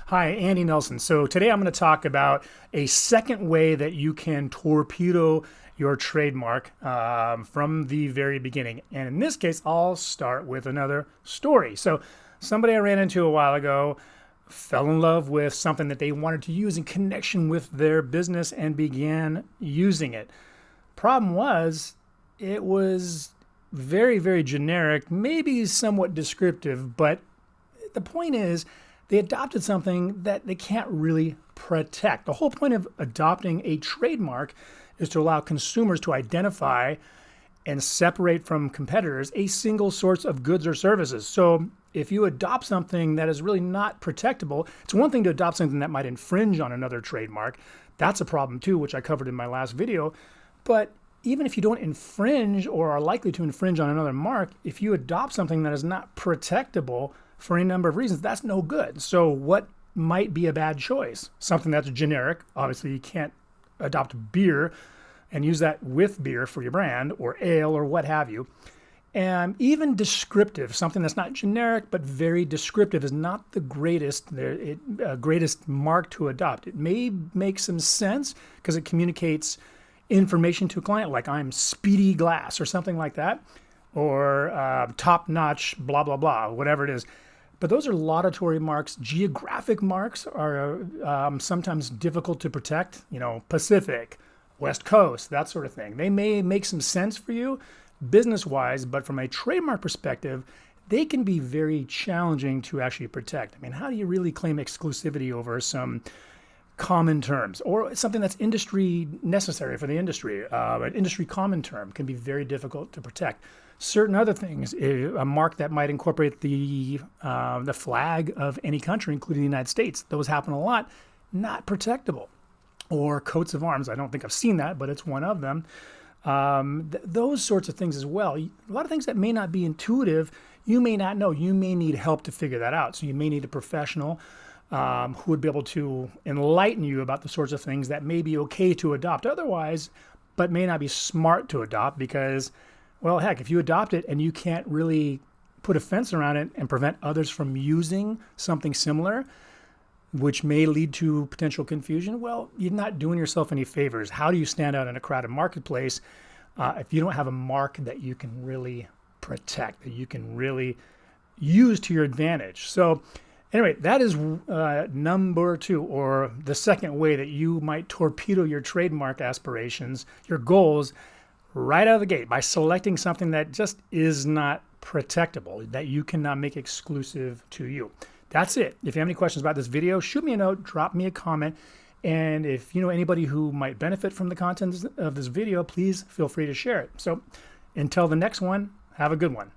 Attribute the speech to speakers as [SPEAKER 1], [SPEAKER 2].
[SPEAKER 1] Hi, Andy Nelson. So today I'm going to talk about a second way that you can torpedo your trademark from the very beginning. And in this case, I'll start with another story. So somebody I ran into a while ago fell in love with something that they wanted to use in connection with their business and began using it. Problem was, it was very, very generic, maybe somewhat descriptive, but the point is, they adopted something that they can't really protect. The whole point of adopting a trademark is to allow consumers to identify and separate from competitors a single source of goods or services. So if you adopt something that is really not protectable, it's one thing to adopt something that might infringe on another trademark. That's a problem too, which I covered in my last video. But even if you don't infringe or are likely to infringe on another mark, if you adopt something that is not protectable for any number of reasons, that's no good. So what might be a bad choice? Something that's generic. Obviously, you can't adopt beer and use that with beer for your brand, or ale, or what have you. And even descriptive, something that's not generic but very descriptive, is not the greatest mark to adopt. It may make some sense because it communicates information to a client, like I'm Speedy Glass or something like that, or top-notch blah blah blah, whatever it is. But those are laudatory marks. Geographic marks are sometimes difficult to protect. You know, Pacific, West Coast, that sort of thing. They may make some sense for you business-wise, but from a trademark perspective, they can be very challenging to actually protect. I mean, how do you really claim exclusivity over some common terms or something that's industry necessary for the industry? An industry common term can be very difficult to protect. Certain other things, a mark that might incorporate the flag of any country, including the United States, those happen a lot, not protectable. Or coats of arms. I don't think I've seen that, but it's one of them. Those sorts of things as well. A lot of things that may not be intuitive, you may not know. You may need help to figure that out. So you may need a professional who would be able to enlighten you about the sorts of things that may be okay to adopt otherwise, but may not be smart to adopt because, well, heck, if you adopt it and you can't really put a fence around it and prevent others from using something similar, which may lead to potential confusion, well, you're not doing yourself any favors. How do you stand out in a crowded marketplace if you don't have a mark that you can really protect, that you can really use to your advantage? So anyway, that is number 2, or the second way that you might torpedo your trademark aspirations, your goals, right out of the gate by selecting something that just is not protectable, that you cannot make exclusive to you. That's it. If you have any questions about this video, shoot me a note, drop me a comment. And if you know anybody who might benefit from the content of this video, please feel free to share it. So until the next one, have a good one.